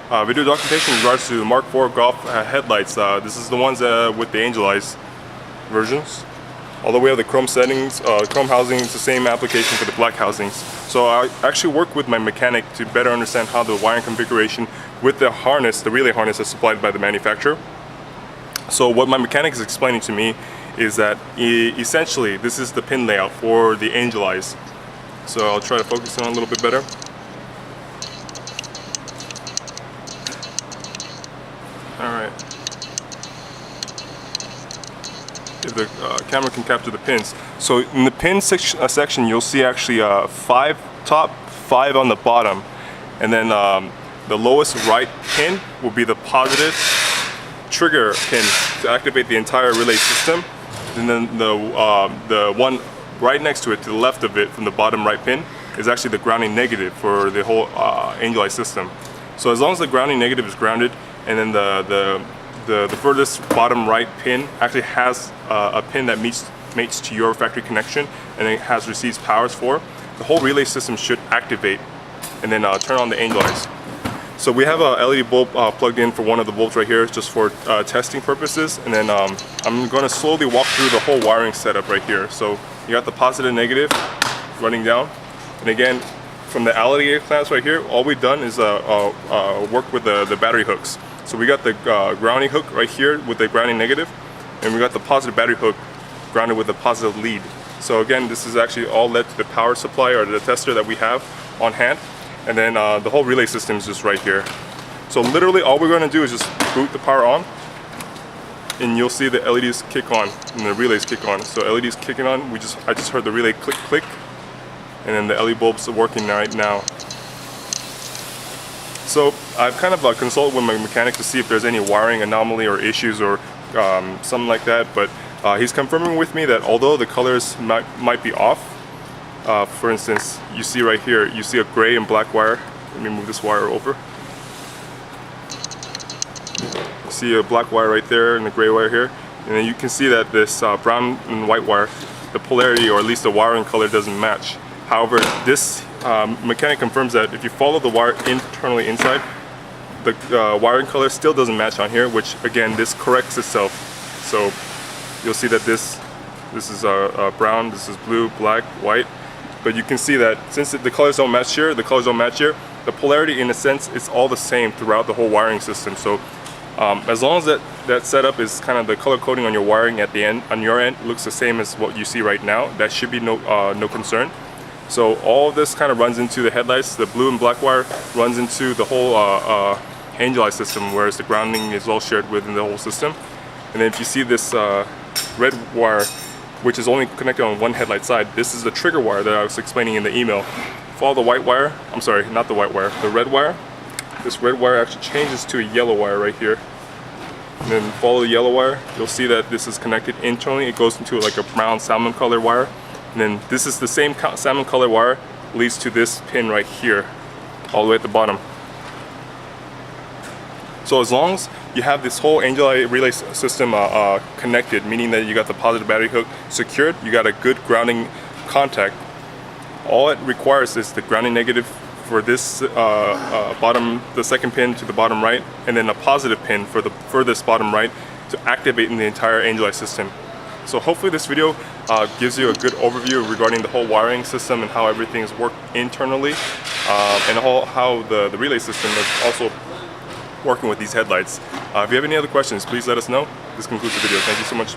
video documentation in regards to Mark IV Golf headlights. This is the ones with the Angel Eyes versions. Although we have the chrome settings, chrome housing is the same application for the black housings. So I actually work with my mechanic to better understand how the wiring configuration with the harness, the relay harness, is supplied by the manufacturer. So what my mechanic is explaining to me is that essentially this is the pin layout for the Angel Eyes. So I'll try to focus on it a little bit better. Alright. If the camera can capture the pins. So in the pin section you'll see actually 5 top, 5 on the bottom. And then the lowest right pin will be the positive trigger pin to activate the entire relay system. And then the one right next to it, to the left of it, from the bottom right pin, is actually the grounding negative for the whole Angel Eye system. So as long as the grounding negative is grounded, and then the furthest bottom right pin actually has a pin that mates to your factory connection, and it has receives powers for, the whole relay system should activate and then turn on the Angel Eyes. So we have a LED bulb plugged in for one of the bulbs right here, just for testing purposes. And then I'm going to slowly walk through the whole wiring setup right here. So you got the positive, negative running down. And again, from the alligator clamps right here, all we've done is work with the battery hooks. So we got the grounding hook right here with the grounding negative, and we got the positive battery hook grounded with the positive lead. So again, this is actually all led to the power supply or the tester that we have on hand. And then the whole relay system is just right here. So literally all we're going to do is just boot the power on, and you'll see the LEDs kick on and the relays kick on. So LEDs kicking on, I just heard the relay click click, and then the LED bulbs are working right now. So I've kind of consulted with my mechanic to see if there's any wiring anomaly or issues or something like that, but he's confirming with me that although the colors might be off, for instance, you see right here, you see a gray and black wire. Let me move this wire over. You see a black wire right there and a gray wire here. And then you can see that this brown and white wire, the polarity, or at least the wiring color, doesn't match. However, this mechanic confirms that if you follow the wire internally inside, the wiring color still doesn't match on here, which again, this corrects itself. So you'll see that this is brown, this is blue, black, white. But you can see that since the colors don't match here, the colors don't match here, the polarity in a sense is all the same throughout the whole wiring system. So as long as that setup is kind of the color coding on your wiring at the end, on your end, looks the same as what you see right now, that should be no concern. So all of this kind of runs into the headlights. The blue and black wire runs into the whole Angel Eye system, whereas the grounding is all shared within the whole system. And then if you see this red wire, which is only connected on one headlight side, this is the trigger wire that I was explaining in the email. Follow the white wire, I'm sorry, not the white wire, the red wire. This red wire actually changes to a yellow wire right here. And then follow the yellow wire, you'll see that this is connected internally. It goes into like a brown salmon color wire. And then this is the same salmon color wire, leads to this pin right here, all the way at the bottom. So as long as you have this whole Angel Eye relay system connected, meaning that you got the positive battery hook secured, you got a good grounding contact, all it requires is the grounding negative for this the second pin to the bottom right, and then a positive pin for the furthest bottom right to activate in the entire Angel Eye system. So hopefully this video gives you a good overview regarding the whole wiring system and how everything is worked internally, and how the relay system is also working with these headlights. If you have any other questions, please let us know. This concludes the video. Thank you so much.